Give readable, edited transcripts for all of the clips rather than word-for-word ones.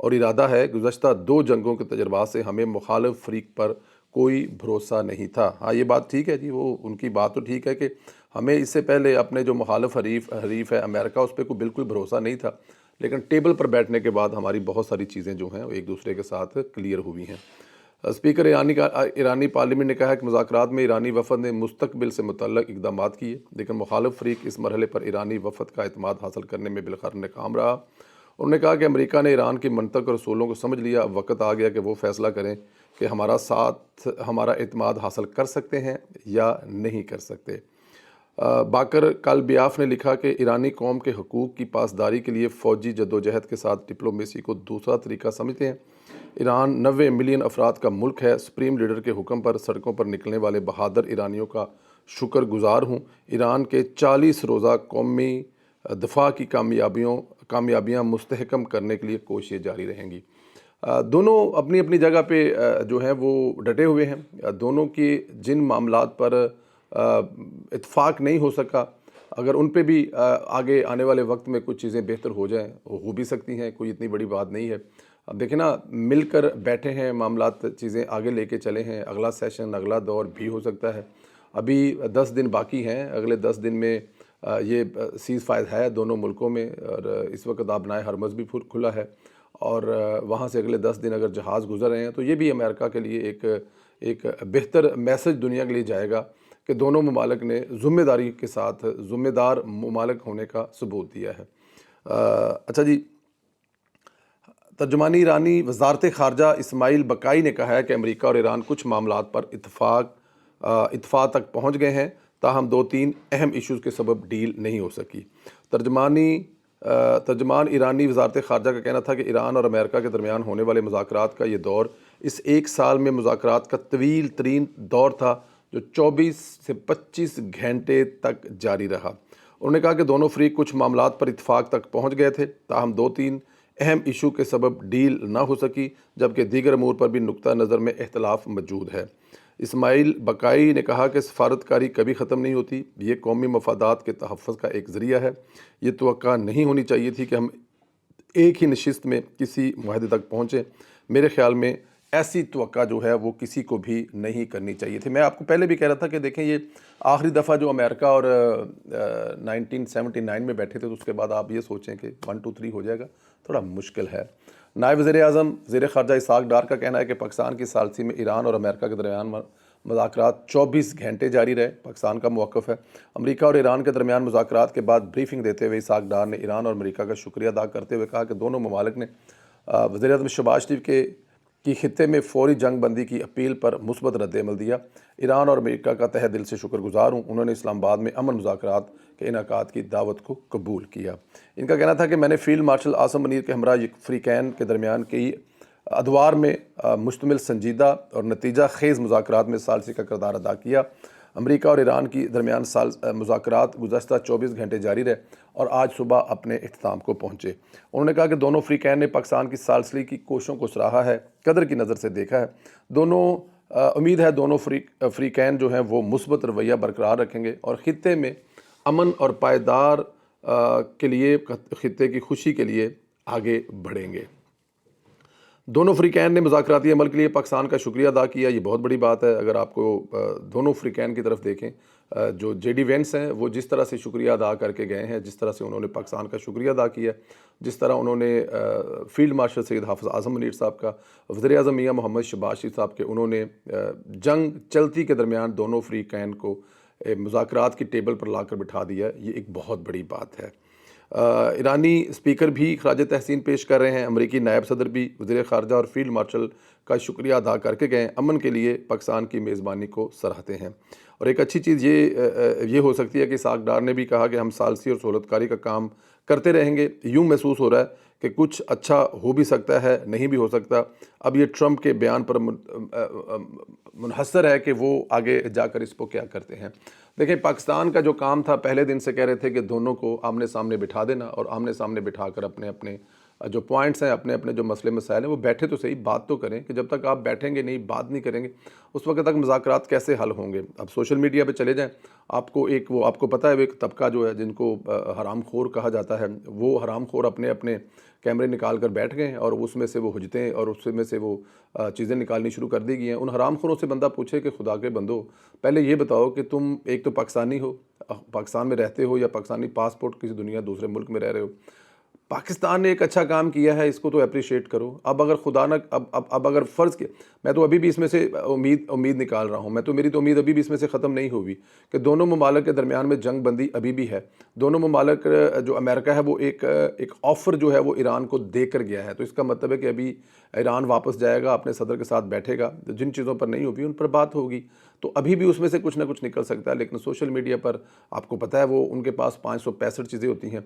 اور ارادہ ہے۔ گزشتہ 2 جنگوں کے تجربات سے ہمیں مخالف فریق پر کوئی بھروسہ نہیں تھا۔ ہاں یہ بات ٹھیک ہے جی، وہ ان کی بات تو ٹھیک ہے کہ ہمیں اس سے پہلے اپنے جو مخالف حریف ہے امریکہ، اس پہ کوئی بالکل بھروسہ نہیں تھا، لیکن ٹیبل پر بیٹھنے کے بعد ہماری بہت ساری چیزیں جو ہیں وہ ایک دوسرے کے ساتھ کلیئر ہوئی ہیں۔ اسپیکر ایرانی پارلیمنٹ نے کہا کہ مذاکرات میں ایرانی وفد نے مستقبل سے متعلق اقدامات کیے، لیکن مخالف فریق اس مرحلے پر ایرانی وفد کا اعتماد حاصل کرنے میں بالآخر ناکام رہا۔ انہوں نے کہا کہ امریکہ نے ایران کی منطق اور اصولوں کو سمجھ لیا، اب وقت آ گیا کہ وہ فیصلہ کریں کہ ہمارا اعتماد حاصل کر سکتے ہیں یا نہیں کر سکتے۔ باکر کالبیاف نے لکھا کہ ایرانی قوم کے حقوق کی پاسداری کے لیے فوجی جدوجہد کے ساتھ ڈپلومیسی کو دوسرا طریقہ سمجھتے ہیں۔ ایران 90 ملین افراد کا ملک ہے۔ سپریم لیڈر کے حکم پر سڑکوں پر نکلنے والے بہادر ایرانیوں کا شکر گزار ہوں۔ ایران کے 40 روزہ قومی دفاع کی کامیابیاں مستحکم کرنے کے لیے کوششیں جاری رہیں گی۔ دونوں اپنی اپنی جگہ پہ جو ہیں وہ ڈٹے ہوئے ہیں۔ دونوں کی جن معاملات پر اتفاق نہیں ہو سکا، اگر ان پہ بھی آگے آنے والے وقت میں کچھ چیزیں بہتر ہو جائیں، ہو بھی سکتی ہیں، کوئی اتنی بڑی بات نہیں ہے۔ اب دیکھیں نا، مل کر بیٹھے ہیں، معاملات چیزیں آگے لے کے چلے ہیں، اگلا سیشن اگلا دور بھی ہو سکتا ہے۔ ابھی 10 دن باقی ہیں، اگلے 10 دن میں یہ سیز فائر ہے دونوں ملکوں میں، اور اس وقت آبنائے ہرمز بھی کھلا ہے، اور وہاں سے اگلے 10 دن اگر جہاز گزر رہے ہیں تو یہ بھی امریکہ کے لیے ایک بہتر میسج دنیا کے لیے جائے گا کہ دونوں ممالک نے ذمہ داری کے ساتھ ذمہ دار ممالک ہونے کا ثبوت دیا ہے۔ اچھا جی، ترجمانی ایرانی وزارت خارجہ اسماعیل بقائی نے کہا ہے کہ امریکہ اور ایران کچھ معاملات پر اتفاق تک پہنچ گئے ہیں، تاہم 2-3 اہم ایشوز کے سبب ڈیل نہیں ہو سکی۔ ترجمان ایرانی وزارت خارجہ کا کہنا تھا کہ ایران اور امریکہ کے درمیان ہونے والے مذاکرات کا یہ دور اس 1 سال میں مذاکرات کا طویل ترین دور تھا، جو 24 سے 25 گھنٹے تک جاری رہا۔ انہوں نے کہا کہ دونوں فریق کچھ معاملات پر اتفاق تک پہنچ گئے تھے، تاہم 2-3 اہم ایشو کے سبب ڈیل نہ ہو سکی، جبکہ دیگر امور پر بھی نقطہ نظر میں اختلاف موجود ہے۔ اسماعیل بقائی نے کہا کہ سفارتکاری کبھی ختم نہیں ہوتی، یہ قومی مفادات کے تحفظ کا ایک ذریعہ ہے۔ یہ توقع نہیں ہونی چاہیے تھی کہ ہم ایک ہی نشست میں کسی معاہدے تک پہنچیں۔ میرے خیال میں ایسی توقع جو ہے وہ کسی کو بھی نہیں کرنی چاہیے تھی۔ میں آپ کو پہلے بھی کہہ رہا تھا کہ دیکھیں، یہ آخری دفعہ جو امریکہ اور 1979 میں بیٹھے تھے، تو اس کے بعد آپ یہ سوچیں کہ 1 2 3 ہو جائے گا، تھوڑا مشکل ہے۔ نائب وزیر اعظم زیر خارجہ اسحاق ڈار کا کہنا ہے کہ پاکستان کی ثالثی میں ایران اور امریکہ کے درمیان مذاکرات 24 گھنٹے جاری رہے۔ پاکستان کا موقف ہے۔ امریکہ اور ایران کے درمیان مذاکرات کے بعد بریفنگ دیتے ہوئے اسحاق ڈار نے ایران اور امریکہ کا شکریہ ادا کرتے ہوئے کہا کہ دونوں ممالک نے وزیر اعظم شہباز شریف کی خطے میں فوری جنگ بندی کی اپیل پر مثبت رد عمل دیا۔ ایران اور امریکہ کا تہہ دل سے شکر گزار ہوں۔ انہوں نے اسلام آباد میں امن مذاکرات کے انعقاد کی دعوت کو قبول کیا۔ ان کا کہنا تھا کہ میں نے فیلڈ مارشل عاصم منیر کے ہمراہ فریقین کے درمیان کئی ادوار میں مشتمل سنجیدہ اور نتیجہ خیز مذاکرات میں ثالثی کا کردار ادا کیا۔ امریکہ اور ایران کی درمیان مذاکرات گزشتہ 24 گھنٹے جاری رہے اور آج صبح اپنے اختتام کو پہنچے۔ انہوں نے کہا کہ دونوں فریقین نے پاکستان کی ثالثی کی کوششوں کو سراہا ہے، قدر کی نظر سے دیکھا ہے۔ امید ہے دونوں فریقین جو ہیں وہ مثبت رویہ برقرار رکھیں گے اور خطے میں امن اور پائیدار کے لیے، خطے کی خوشی کے لیے آگے بڑھیں گے۔ دونوں فریقین نے مذاکراتی عمل کے لیے پاکستان کا شکریہ ادا کیا۔ یہ بہت بڑی بات ہے۔ اگر آپ کو دونوں فریقین کی طرف دیکھیں، جو جے ڈی وینس ہیں وہ جس طرح سے شکریہ ادا کر کے گئے ہیں، جس طرح سے انہوں نے پاکستان کا شکریہ ادا کیا، جس طرح انہوں نے فیلڈ مارشل سید حافظ اعظم منیر صاحب کا، وزیر اعظم میاں محمد شہباز شریف صاحب کے، انہوں نے جنگ چلتی کے درمیان دونوں فریقین کو مذاکرات کی ٹیبل پر لا کر بٹھا دیا، یہ ایک بہت بڑی بات ہے۔ ایرانی اسپیکر بھی خراج تحسین پیش کر رہے ہیں۔ امریکی نائب صدر بھی وزیر خارجہ اور فیلڈ مارشل کا شکریہ ادا کر کے گئے، امن کے لیے پاکستان کی میزبانی کو سراہتے ہیں۔ اور ایک اچھی چیز یہ ہو سکتی ہے کہ اسحاق ڈار نے بھی کہا کہ ہم ثالثی اور سہولت کاری کا کام کرتے رہیں گے۔ یوں محسوس ہو رہا ہے کہ کچھ اچھا ہو بھی سکتا ہے، نہیں بھی ہو سکتا۔ اب یہ ٹرمپ کے بیان پر منحصر ہے کہ وہ آگے جا کر اس کو کیا کرتے ہیں۔ دیکھیں، پاکستان کا جو کام تھا، پہلے دن سے کہہ رہے تھے کہ دونوں کو آمنے سامنے بٹھا دینا اور آمنے سامنے بٹھا کر اپنے جو پوائنٹس ہیں، اپنے اپنے جو مسئلے مسائل ہیں، وہ بیٹھے تو صحیح، بات تو کریں کہ جب تک آپ بیٹھیں گے نہیں، بات نہیں کریں گے اس وقت تک مذاکرات کیسے حل ہوں گے؟ اب سوشل میڈیا پہ چلے جائیں، آپ کو آپ کو پتہ ہے وہ ایک طبقہ جو ہے جن کو حرام خور کہا جاتا ہے، وہ حرام خور اپنے اپنے کیمرے نکال کر بیٹھ گئے ہیں اور اس میں سے وہ حجتیں اور اس میں سے وہ چیزیں نکالنی شروع کر دی گئی ہیں۔ ان حرام خوروں سے بندہ پوچھے کہ خدا کے بندو، پہلے یہ بتاؤ کہ تم ایک تو پاکستانی ہو، پاکستان میں رہتے ہو، یا پاکستانی پاسپورٹ کسی دنیا دوسرے ملک میں رہ رہے ہو، پاکستان نے ایک اچھا کام کیا ہے، اس کو تو اپریشیٹ کرو۔ اب اگر خدا نہ اب اگر فرض کیا، میں تو ابھی بھی اس میں سے امید نکال رہا ہوں، میری تو امید ابھی بھی اس میں سے ختم نہیں ہوئی کہ دونوں ممالک کے درمیان میں جنگ بندی ابھی بھی ہے۔ دونوں ممالک، جو امریکہ ہے وہ ایک آفر جو ہے وہ ایران کو دے کر گیا ہے، تو اس کا مطلب ہے کہ ابھی ایران واپس جائے گا، اپنے صدر کے ساتھ بیٹھے گا، جن چیزوں پر نہیں ہوگی ان پر بات ہوگی، تو ابھی بھی اس میں سے کچھ نہ کچھ نکل سکتا ہے۔ لیکن سوشل میڈیا پر آپ کو پتہ ہے وہ ان کے پاس 565 چیزیں ہوتی ہیں۔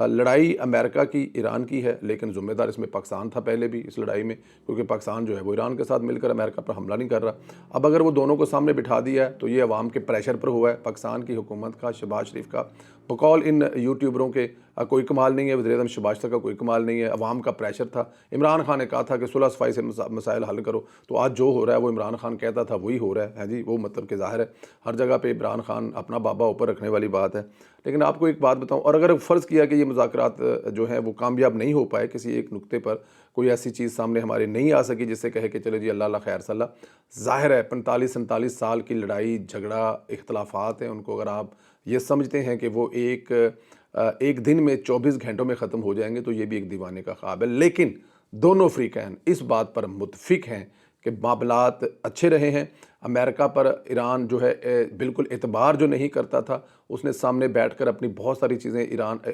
لڑائی امریکہ کی ایران کی ہے، لیکن ذمہ دار اس میں پاکستان تھا پہلے بھی اس لڑائی میں، کیونکہ پاکستان جو ہے وہ ایران کے ساتھ مل کر امریکہ پر حملہ نہیں کر رہا۔ اب اگر وہ دونوں کو سامنے بٹھا دیا ہے تو یہ عوام کے پریشر پر ہوا ہے، پاکستان کی حکومت کا، شہباز شریف کا، بقول ان یوٹیوبروں کے کوئی کمال نہیں ہے، وزیر اعظم شہباز شریف کا کوئی کمال نہیں ہے، عوام کا پریشر تھا۔ عمران خان نے کہا تھا کہ صلح صفائی سے مسائل حل کرو، تو آج جو ہو رہا ہے وہ عمران خان کہتا تھا وہی ہو رہا ہے جی، وہ مطلب کہ ظاہر ہے ہر جگہ پہ عمران خان اپنا بابا اوپر رکھنے والی بات ہے۔ لیکن آپ کو ایک بات بتاؤں، اور اگر فرض کیا کہ یہ مذاکرات جو ہیں وہ کامیاب نہیں ہو پائے، کسی ایک نقطے پر کوئی ایسی چیز سامنے ہمارے نہیں آ سکی جس سے کہے کہ چلے جی اللہ اللہ خیر صلی اللہ، ظاہر ہے 45-47 سال کی لڑائی جھگڑا اختلافات ہیں، ان کو اگر آپ یہ سمجھتے ہیں کہ وہ ایک دن میں 24 گھنٹوں میں ختم ہو جائیں گے تو یہ بھی ایک دیوانے کا خواب ہے۔ لیکن دونوں فریقین اس بات پر متفق ہیں کہ معاملات اچھے رہے ہیں۔ امریکہ پر ایران جو ہے بالکل اعتبار جو نہیں کرتا تھا، اس نے سامنے بیٹھ کر اپنی بہت ساری چیزیں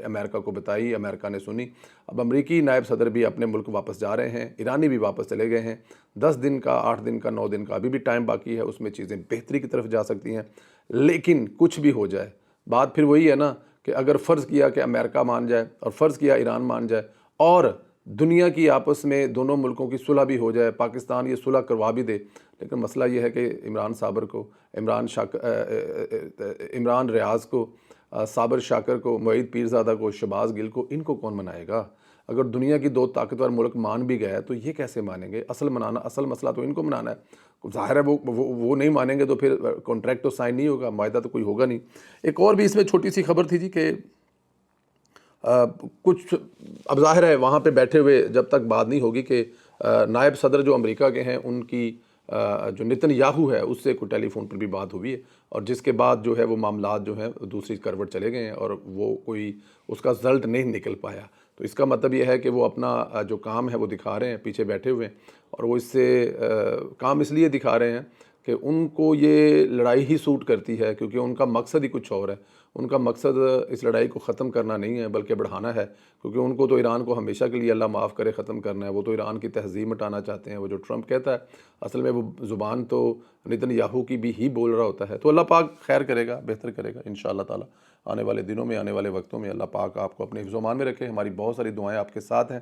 امریکہ کو بتائی، امریکہ نے سنی۔ اب امریکی نائب صدر بھی اپنے ملک واپس جا رہے ہیں، ایرانی بھی واپس چلے گئے ہیں۔ 10 دن کا، 8 دن کا، 9 دن کا ابھی بھی ٹائم باقی ہے، اس میں چیزیں بہتری کی طرف جا سکتی ہیں۔ لیکن کچھ بھی ہو جائے، بات پھر وہی ہے نا کہ اگر فرض کیا کہ امریکہ مان جائے اور فرض کیا ایران مان جائے اور دنیا کی آپس میں دونوں ملکوں کی صلح بھی ہو جائے، پاکستان یہ صلح کروا بھی دے، لیکن مسئلہ یہ ہے کہ عمران صابر کو، عمران ریاض کو، صابر شاکر کو، معید پیرزادہ کو، شہباز گل کو، ان کو کون منائے گا؟ اگر دنیا کی 2 طاقتور ملک مان بھی گئے تو یہ کیسے مانیں گے؟ اصل مسئلہ تو ان کو منانا ہے۔ ظاہر ہے وہ نہیں مانیں گے تو پھر کانٹریکٹ تو سائن نہیں ہوگا، معاہدہ تو کوئی ہوگا نہیں۔ ایک اور بھی اس میں چھوٹی سی خبر تھی جی کہ کچھ، اب ظاہر ہے وہاں پہ بیٹھے ہوئے جب تک بات نہیں ہوگی کہ نائب صدر جو امریکہ کے ہیں ان کی جو نتن یاہو ہے اس سے کوئی ٹیلی فون پر بھی بات ہوئی ہے، اور جس کے بعد جو ہے وہ معاملات جو ہیں دوسری کروٹ چلے گئے ہیں اور وہ کوئی اس کا رزلٹ نہیں نکل پایا۔ تو اس کا مطلب یہ ہے کہ وہ اپنا جو کام ہے وہ دکھا رہے ہیں، پیچھے بیٹھے ہوئے ہیں، اور وہ اس سے کام اس لیے دکھا رہے ہیں کہ ان کو یہ لڑائی ہی سوٹ کرتی ہے، کیونکہ ان کا مقصد ہی کچھ اور ہے۔ ان کا مقصد اس لڑائی کو ختم کرنا نہیں ہے بلکہ بڑھانا ہے، کیونکہ ان کو تو ایران کو ہمیشہ کے لیے اللہ معاف کرے ختم کرنا ہے۔ وہ تو ایران کی تہذیب مٹانا چاہتے ہیں۔ وہ جو ٹرمپ کہتا ہے اصل میں وہ زبان تو نتن یاہو کی بھی ہی بول رہا ہوتا ہے۔ تو اللہ پاک خیر کرے گا، بہتر کرے گا انشاءاللہ تعالی۔ آنے والے دنوں میں، آنے والے وقتوں میں اللہ پاک آپ کو اپنے حفظ و امان میں رکھے۔ ہماری بہت ساری دعائیں آپ کے ساتھ ہیں۔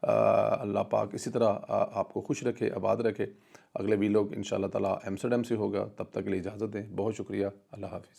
اللہ پاک اسی طرح آپ کو خوش رکھے، آباد رکھے۔ اگلے ویلوگ انشاءاللہ تعالی ایمسٹرڈیم سے ہوگا، تب تک کے لیے اجازت دیں۔ بہت شکریہ، اللہ حافظ۔